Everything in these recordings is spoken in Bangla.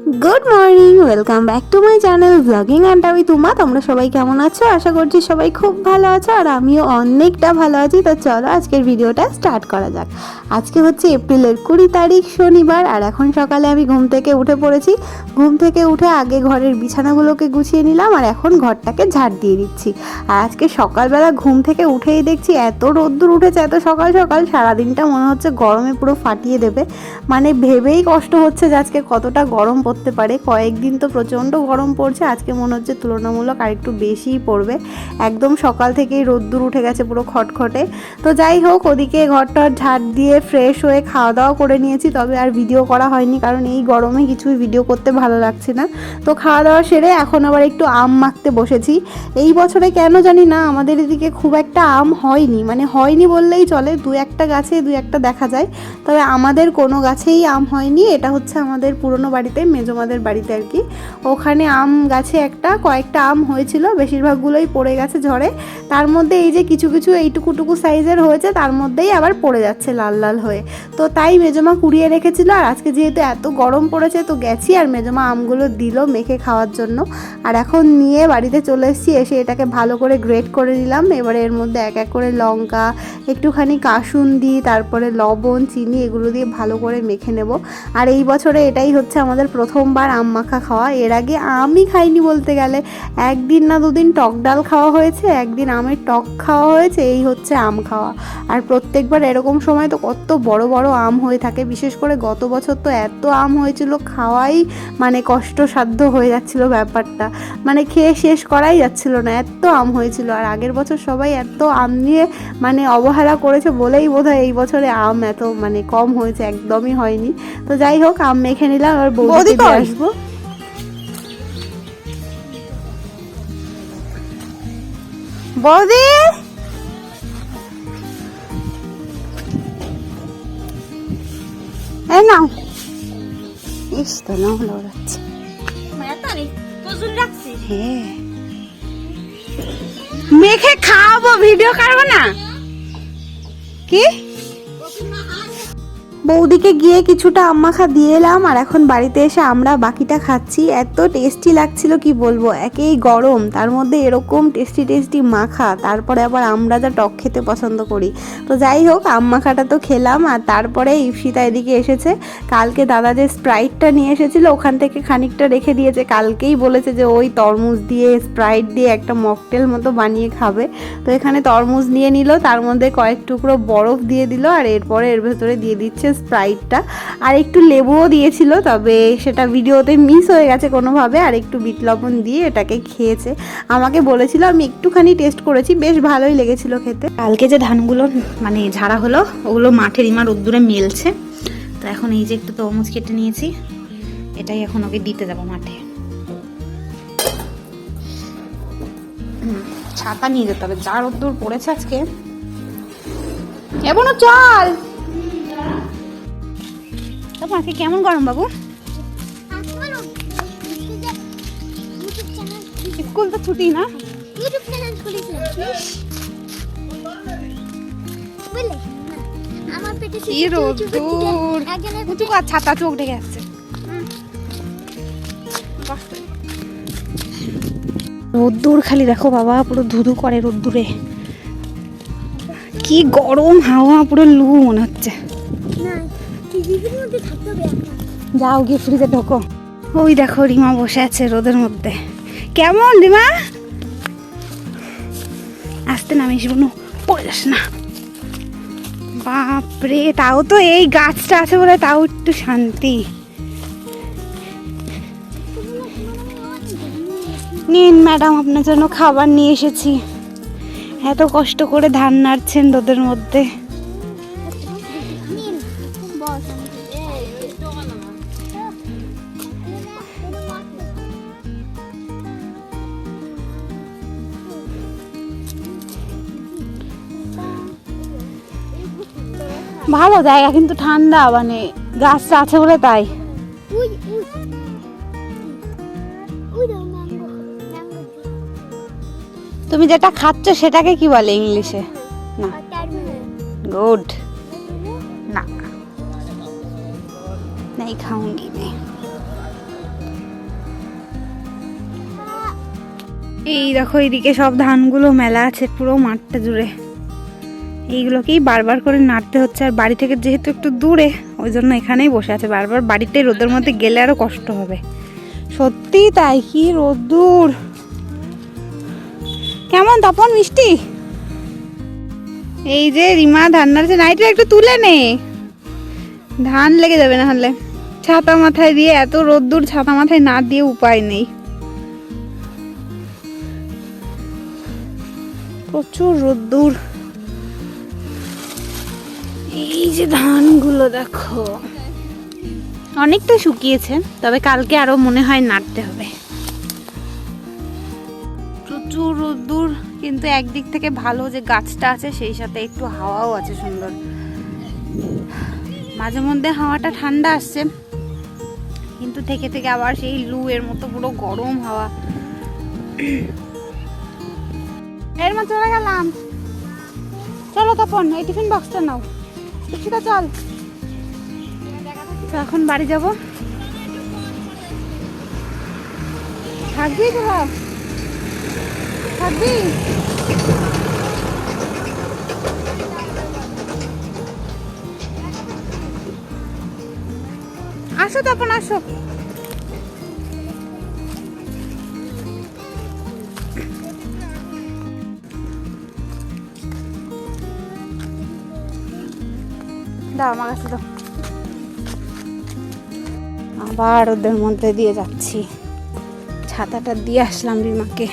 Good morning, welcome back to my channel blogging আড্ডা উইথ উমা। তোমরা সবাই কেমন আছো? আশা করছি সবাই খুব ভালো আছো, আর আমিও অনেকটা ভালো আছি। তো চলো আজকের ভিডিওটা স্টার্ট করা যাক। আজকে হচ্ছে এপ্রিলের 20 তারিখ, শনিবার। আর এখন সকালে আমি ঘুম থেকে উঠে পড়েছি। ঘুম থেকে উঠে আগে ঘরের বিছানাগুলোকে গুছিয়ে নিলাম, আর এখন ঘরটাকে ঝাড় দিয়ে দিচ্ছি। আর আজকে সকালবেলা ঘুম থেকে উঠেই দেখছি এত রোদ্দুর উঠেছে, এত সকাল সকাল। সারাদিনটা মনে হচ্ছে গরমে পুরো ফাটিয়ে দেবে। মানে ভেবেই কষ্ট হচ্ছে যে আজকে কতটা গরম পড়তে পারে। কয়েকদিন তো প্রচণ্ড গরম পড়ছে, আজকে মনে হচ্ছে তুলনামূলক আর একটু বেশিই পড়বে। একদম সকাল থেকেই রোদ্দুর উঠে গেছে পুরো খটখটে। তো যাই হোক, ওদিকে ঘরটা ঝাড় দিয়ে ফ্রেশ হয়ে খাওয়া দাওয়া করে নিয়েছি, তবে আর ভিডিও করা হয়নি, কারণ এই গরমে কিছুই ভিডিও করতে ভালো লাগছে না। তো খাওয়া দাওয়া সেরে এখন আবার একটু আম মাখতে বসেছি। এই বছরে কেন জানি না আমাদের এদিকে খুব একটা আম হয়নি, মানে হয়নি বললেই চলে। দু একটা গাছে দু একটা দেখা যায়, তবে আমাদের কোনো গাছেই আম হয়নি। এটা হচ্ছে আমাদের পুরনো বাড়িতে, মেজমাদের বাড়িতে আর কি। ওখানে আম গাছে কয়েকটা আম হয়েছিল, বেশিরভাগগুলোই পড়ে গেছে ঝড়ে। তার মধ্যে এই যে কিছু কিছু এইটুকুটুকু সাইজের হয়েছে, তার মধ্যেই আবার পড়ে যাচ্ছে লাল লাল হয়ে। তো তাই মেজমা কুড়িয়ে রেখেছিল। আর আজকে যেহেতু এত গরম পড়েছে, তো গেছি আর মেজমা আমগুলো দিল মেখে খাওয়ার জন্য। আর এখন নিয়ে বাড়িতে চলে এসেছি। এসে এটাকে ভালো করে গ্রেট করে নিলাম। এবারে এর মধ্যে এক এক করে লঙ্কা, একটুখানি কাসুন্দি, তারপরে লবণ, চিনি, এগুলো দিয়ে ভালো করে মেখে নেব। আর এই বছরে এটাই হচ্ছে আমাদের প্রথমবার আম মাখা খাওয়া। এর আগে আমই খাইনি বলতে গেলে। একদিন না দুদিন টক ডাল খাওয়া হয়েছে, একদিন আমের টক খাওয়া হয়েছে, এই হচ্ছে আম খাওয়া। আর প্রত্যেকবার এরকম সময় তো কত বড় বড় আম হয়ে থাকে। বিশেষ করে গত বছর তো এত আম হয়েছিল, খাওয়াই মানে কষ্টসাধ্য হয়ে যাচ্ছিল ব্যাপারটা। মানে খেয়ে শেষ করাই যাচ্ছিল না, এত আম হয়েছিল। আর আগের বছর সবাই এত আম নিয়ে মানে অবহেলা করেছে বলেই বোধহয় এই বছরে আম এত মানে কম হয়েছে, একদমই হয়নি। তো যাই হোক, আম মেখে নিলাম। আর বৌদিকে দিয়ে আসবো। বৌদি, এই নাও। ইস, তো নাও লড়াচ্ছে। হ্যাঁ, মেখে খাওয়াবো, ভিডিও করবো না কি? বৌদিকে গিয়ে কিছুটা আম মাখা দিয়ে এলাম, আর এখন বাড়িতে এসে আমরা বাকিটা খাচ্ছি। এত টেস্টি লাগছিল কি বলবো। একেই গরম, তার মধ্যে এরকম টেস্টি টেস্টি মাখা, তারপরে আবার আমরা যা টক খেতে পছন্দ করি। তো যাই হোক, আম মাখাটা তো খেলাম। আর তারপরে ইপসিতা এদিকে এসেছে। কালকে দাদা যে স্প্রাইটটা নিয়ে এসেছিল, ওখান থেকে খানিকটা রেখে দিয়েছে। কালকেই বলেছে যে ওই তরমুজ দিয়ে স্প্রাইট দিয়ে একটা মকটেল মতো বানিয়ে খাবে। তো এখানে তরমুজ নিয়ে নিল, তার মধ্যে কয়েক টুকরো বরফ দিয়ে দিল, আর এরপরে এর ভেতরে দিয়ে দিচ্ছে স্প্রাইটটা। আর একটু লেবুও দিয়েছিল, তবে সেটা ভিডিওতে মিস হয়ে গেছে কোনোভাবে। আর একটু বিট লবণ দিয়ে এটাকে খেয়েছে। আমাকে বলেছিল, আমি একটুখানি টেস্ট করেছি, বেশ ভালোই লেগেছিল খেতে। কালকে যে ধানগুলো মানে ঝাড়া হলো, ওগুলো মাঠে রিমা রোদ্দুরে মেলছে। তো এখন এই যে একটু তরমুজ কেটে নিয়েছি, এটাই এখন ওকে দিতে যাবো মাঠে। ছাতা নিয়ে যেতে হবে, যা রোদ্দুর পড়েছে আজকে। এমনও চল। মাকে কেমন গরম বাবু? স্কুল তো ছুটি না? ছাতা চোখ ঢেকে আসছে। রোদ্দুর খালি দেখো বাবা, পুরো ধুধু করে রোদ্দুরে। কি গরম হাওয়া, পুরো লু মনে হচ্ছে। যাও গিয়ে ফ্রিজে ঢোকো। ওই দেখো রিমা বসে আছে রোদের মধ্যে। কেমন রিমা? আসতে নামিস বোনো, পড়ে যাস না। বাপরে, তাও তো এই গাছটা আছে বলে তাও একটু শান্তি। নিন ম্যাডাম, আপনার জন্য খাবার নিয়ে এসেছি। এত কষ্ট করে ধান নাড়ছেন রোদের মধ্যে। ভালো জায়গা, কিন্তু ঠান্ডা, মানে গাছটা আছে বলে তাই। তুমি যেটা খাচ্ছ সেটাকে কি বলে ইংলিশে? না, গুড না, नहीं खाऊंगी मैं। এই দেখো এইদিকে সব ধানগুলো মেলা আছে পুরো মাঠটা জুড়ে। এইগুলোকেই বারবার করে নাড়তে হচ্ছে, আর বাড়ি থেকে যেহেতু একটু দূরে ওই জন্য এখানেই বসে আছে। বারবার বাড়িতে রোদের মধ্যে গেলে আরো কষ্ট হবে। সত্যি তাই, কি রোদ্দুর। কেমন তপন মিষ্টি? এই যে রিমা ধান নাড়ছে, নাইটটা একটু তুলে নে, ধান লেগে যাবে না হলে। ছাতা মাথায় দিয়ে এত রোদ্দুর, ছাতা মাথায় না দিয়ে উপায় নেই, প্রচুর রোদ্দুর। এই যে ধানগুলো দেখো অনেকটা শুকিয়েছে, তবে কালকে আরো মনে হয় নাড়তে হবে। প্রচুর রোদ্দুর, কিন্তু একদিক থেকে ভালো যে গাছটা আছে, সেই সাথে একটু হাওয়াও আছে সুন্দর। মাঝে মধ্যে হাওয়াটা ঠান্ডা আসছে, কিন্তু থেকে থেকে আবার সেই লু এর মতো পুরো গরম হাওয়া। এর মধ্যে চলে গেলাম। চলো তপন, এই টিফিন বক্সটা নাও, সেটা চল। এখন বাড়ি যাব। থাকবি তোরা? থাকবি? আসো তপন, আসো। দাও আমার কাছে দাও। আবার ওদের মধ্যে দিয়ে যাচ্ছি, ছাতাটা দিয়ে আসলাম রিমাকে।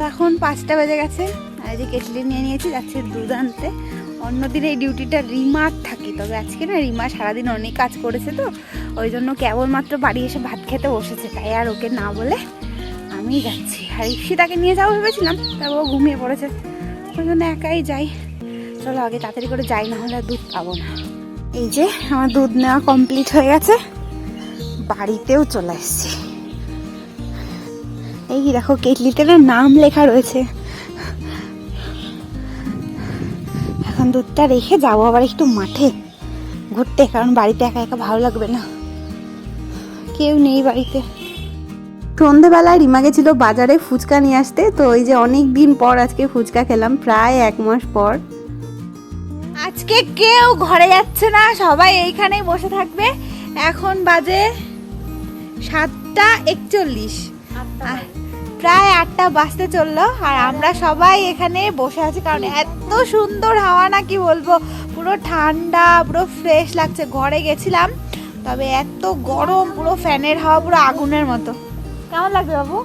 এখন 5টা বেজে গেছে, আর এই যে কেটলি নিয়ে নিয়েছি, যাচ্ছি দুধ আনতে। অন্যদিন এই ডিউটিটা রিমার থাকি, তবে আজকে না রিমা সারাদিন অনেক কাজ করেছে, তো ওই জন্য কেবলমাত্র বাড়ি এসে ভাত খেতে বসেছে, তাই আর ওকে না বলে আমি যাচ্ছি। আর ইপসিতাকে নিয়ে যাবো ভেবেছিলাম, তারপর ও ঘুমিয়ে পড়েছে, ওই জন্য একাই যাই। চলো আগে তাড়াতাড়ি করে যাই, না হলে দুধ পাবো না। এই যে আমার দুধ নেওয়া কমপ্লিট হয়ে গেছে, বাড়িতেও চলে এসেছি। এই দেখো কেটলিতে নাম লেখা রয়েছে। এখন দুধটা রেখে যাবো আবার একটু মাঠে ঘুরতে, কারণ বাড়িতে একা একা ভালো লাগবে না, কেউ নেই বাড়িতে। সন্ধেবেলায় রিমা গেছিল বাজারে ফুচকা নিয়ে আসতে, তো ওই যে অনেক দিন পর আজকে ফুচকা খেলাম, প্রায় 1 মাস পর। আজকে কেউ ঘরে যাচ্ছে না, সবাই এইখানেই বসে থাকবে। এখন বাজে 7:41, প্রায় 8টা বাজতে চললো, আর আমরা সবাই এখানে বসে আছি, কারণ এত সুন্দর হাওয়া, না কি বলবো, পুরো ঠান্ডা, পুরো ফ্রেশ লাগছে। ঘরে গেছিলাম, তবে এত গরম, পুরো ফ্যানের হাওয়া পুরো আগুনের মতো। কেমন লাগবে বাবু?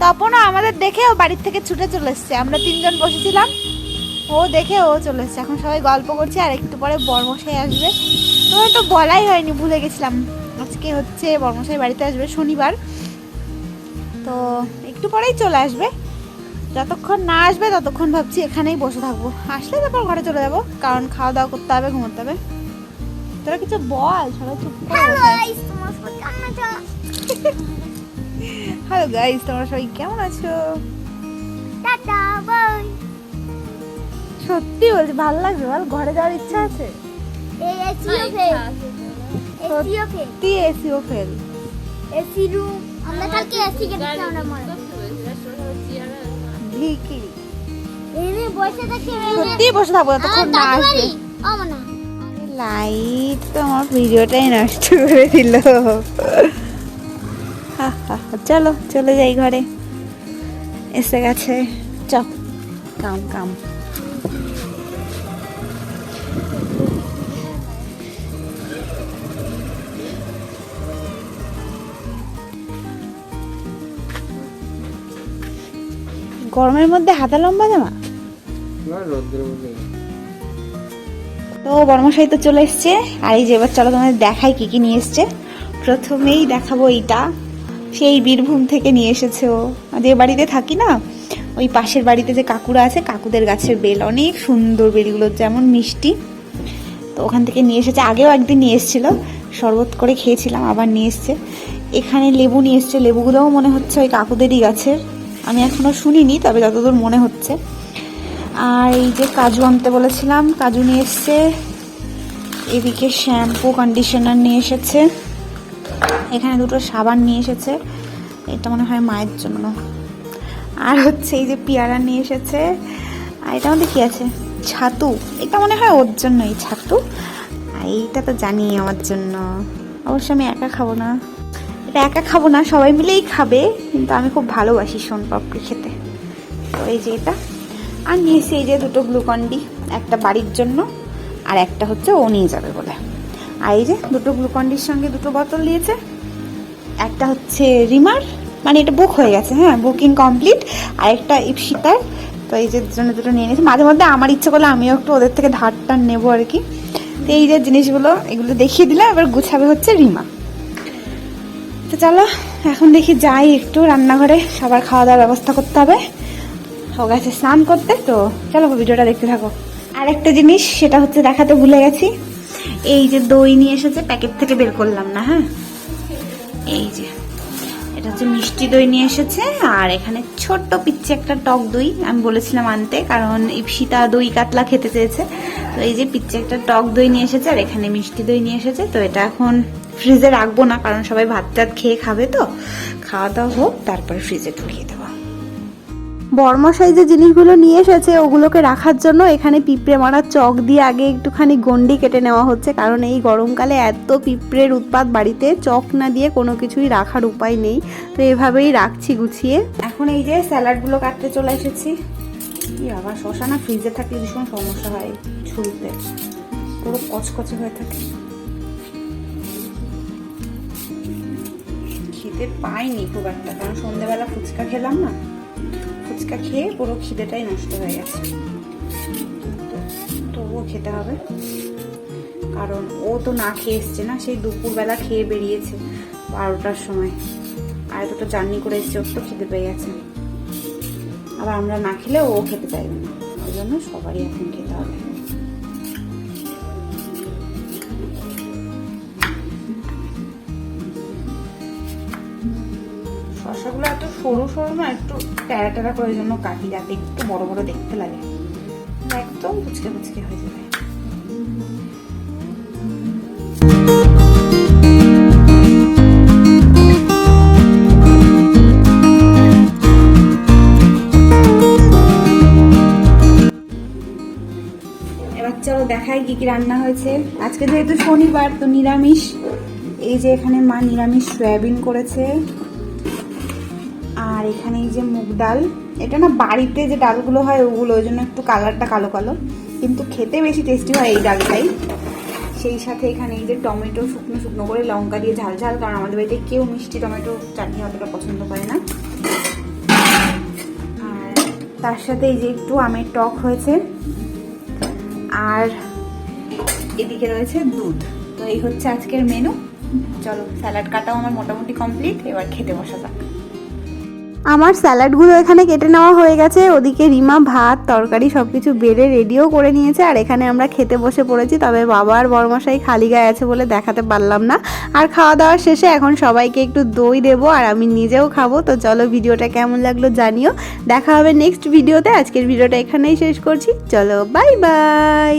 তপনও আমাদের দেখে ও বাড়ির থেকে ছুটে চলে এসছে। আমরা 3 জন বসেছিলাম, ও দেখে ও চলে এসছে। এখন সবাই গল্প করছে, আর একটু পরে বর্মশাই আসবে। তোমার তো বলাই হয়নি, ভুলে গেছিলাম, আজকে হচ্ছে বর্মশাই বাড়িতে আসবে শনিবার, তো একটু পরেই চলে আসবে। যতক্ষণ না আসবে ততক্ষণ ভাবছি এখানেই বসে থাকবো, আসলে তারপর ঘরে চলে যাবো, কারণ খাওয়া দাওয়া করতে হবে, ঘুমোতে হবে। তোরা কিছু বল, সবাই চুপ করে। হ্যালো গাইস, তোমরা সবাই কেমন আছো? Tata bye. সত্যি বলছি, ভালো লাগছে, বল ঘরে যাওয়ার ইচ্ছা আছে। এসিও ফেল, এসি রুম, আমরা কালকে এসি গেটে আমরা মনে ভিকি এনে বসে থাকি, সত্যি বসে থাকবো ততক্ষণ না আসবে। লাইট তো আমার ভিডিওটাই নষ্ট করে দিল। চলো চলে যাই ঘরে, এসে গেছে। চ কাম কাম। গরমের মধ্যে হাতা লম্বা জামা, তো বর্মশাই তো চলে এসছে। আর এই যে এবার চলো তোমাদের দেখাই কি কি নিয়ে এসছে। প্রথমেই দেখাবো এইটা, সেই বীরভূম থেকে নিয়ে এসেছে ও। যে বাড়িতে থাকি না, ওই পাশের বাড়িতে যে কাকুরা আছে, কাকুদের গাছের বেল, অনেক সুন্দর বেলগুলো, যেমন মিষ্টি, তো ওখান থেকে নিয়ে এসেছে। আগেও একদিন নিয়ে এসেছিলো, শরবত করে খেয়েছিলাম, আবার নিয়ে এসছে। এখানে লেবু নিয়ে এসছে, লেবুগুলোও মনে হচ্ছে ওই কাকুদেরই গাছের, আমি এখনো শুনিনি, তবে যতদূর মনে হচ্ছে। আর এই যে কাজু আনতে বলেছিলাম, কাজু নিয়ে এসছে। এদিকে শ্যাম্পু কন্ডিশনার নিয়ে এসেছে। এখানে দুটো সাবান নিয়ে এসেছে, এটা মনে হয় মায়ের জন্য। আর হচ্ছে এই যে পেয়ারা নিয়ে এসেছে। আর এটা মধ্যে কি আছে, ছাতু, এটা মনে হয় ওর জন্যই ছাতু। আর এইটা তো জানি আমার জন্য, অবশ্য আমি একা খাবো না, এটা একা খাবো না, সবাই মিলেই খাবে, কিন্তু আমি খুব ভালোবাসি সোনপাপড়ি খেতে। তো এই যে এটা। আর নিয়েছি এই যে দুটো গ্লুকন-ডি, একটা বাড়ির জন্য আর একটা হচ্ছে ও নিয়ে যাবে বলে। আর এই যে দুটো গ্লুকন-ডির সঙ্গে দুটো বোতল দিয়েছে, একটা হচ্ছে রিমার, মানে এটা বুক হয়ে গেছে, হ্যাঁ বুকিং কমপ্লিট, আর একটা ইপসিতার। তো এই যে জন্য দুটো নিয়ে নিয়েছি, মাঝে মধ্যে আমার ইচ্ছে করলে আমিও একটু ওদের থেকে ধারটা নেবো আর কি। তো এই যে জিনিসগুলো এগুলো দেখিয়ে দিলাম, এবার গুছাবে হচ্ছে রিমা। তো চলো এখন দেখি যাই একটু রান্নাঘরে, সবার খাওয়া দাওয়ার ব্যবস্থা করতে হবে, ও গেছে স্নান করতে। তো চলো ভিডিওটা দেখতে থাকো। আর একটা জিনিস সেটা হচ্ছে দেখাতে ভুলে গেছি, এই যে দই নিয়ে এসেছে, প্যাকেট থেকে বের করলাম না, হ্যাঁ এই যে এটা হচ্ছে মিষ্টি দই নিয়ে এসেছে। আর এখানে ছোট্ট পিচ্ছি একটা টক দই আমি বলেছিলাম আনতে, কারণ ইপসিতা দই কাতলা খেতে চেয়েছে। তো এই যে পিচ্ছি একটা টক দই নিয়ে এসেছে, আর এখানে মিষ্টি দই নিয়ে এসেছে। তো এটা এখন ফ্রিজে রাখবো না, কারণ সবাই ভাত টাত খেয়ে খাবে, তো খাওয়া দাওয়া হোক তারপরে ফ্রিজে ঢুকিয়ে দেবো। বড়মশাই যে জিনিসগুলো নিয়ে এসেছে ওগুলোকে রাখার জন্য এখানে পিঁপড়ে মারা চক দিয়ে আগে একটুখানি গন্ডি কেটে নেওয়া হচ্ছে, কারণ এই গরমকালে এত পিঁপড়ের উৎপাত বাড়িতে, চক না দিয়ে কোনো কিছুই রাখার উপায় নেই। তো এভাবেই রাখছি গুছিয়ে। এখন এই যে স্যালাডগুলো কাটতে চলে এসেছি। কি আবার শশা না ফ্রিজে থাকলে ভীষণ সমস্যা হয় ছুলতে, পুরো কচকচে হয়ে থাকে। খিদে পাইনি খুব একটা, কারণ সন্ধ্যেবেলা ফুচকা খেলাম না, ফুচকা খেয়ে পুরো খিদেটাই নষ্ট হয়ে গেছে। তবুও খেতে হবে, কারণ ও তো না খেয়ে এসছে না, সেই দুপুরবেলা খেয়ে বেরিয়েছে 12টার সময়, আর দুটো জার্নি করে এসছে, ওর তো খিদে পেয়ে গেছে। আবার আমরা না খেলে ও খেতে চাইবে না, ওই জন্য সবারই এখন খেতে হবে। শসাগুলো এত সরু সরু না, একটু ট্যাড়া ট্যাড়া করে জন্য কাটি, যাতে একটু বড় বড় দেখতে লাগে, একদম ফুচকে ফুচকে হয়ে যাবে। এবার চলো দেখাই কি কি রান্না হয়েছে আজকে, যেহেতু শনিবার তো নিরামিষ। এই যে এখানে মা নিরামিষ সয়াবিন করেছে, আর এখানে এই যে মুগ ডাল, এটা না বাড়িতে যে ডালগুলো হয় ওগুলো, ওই জন্য একটু কালারটা কালো কালো, কিন্তু খেতে বেশি টেস্টি হয় এই ডালটাই। সেই সাথে এখানে এই যে টমেটো শুকনো শুকনো করে লঙ্কা দিয়ে ঝাল ঝাল, কারণ আমাদের বাড়িতে কেউ মিষ্টি টমেটো চাটনি অতটা পছন্দ করে না। আর তার সাথে এই যে একটু আমের টক হয়েছে, আর এদিকে রয়েছে দুধ। তো এই হচ্ছে আজকের মেনু। চলো স্যালাড কাটাও আমার মোটামুটি কমপ্লিট, এবার খেতে বসা যাক। আমার স্যালাডগুলো এখানে কেটে নেওয়া হয়ে গেছে, ওদিকে রিমা ভাত তরকারি সব কিছু বেড়ে রেডিও করে নিয়েছে, আর এখানে আমরা খেতে বসে পড়েছি। তবে বাবা আর বড়মশাই খালি গায়ে আছে বলে দেখাতে পারলাম না। আর খাওয়া দাওয়ার শেষে এখন সবাইকে একটু দই দেবো, আর আমি নিজেও খাবো। তো চলো ভিডিওটা কেমন লাগলো জানিও, দেখা হবে নেক্সট ভিডিওতে। আজকের ভিডিওটা এখানেই শেষ করছি, চলো বাই বাই।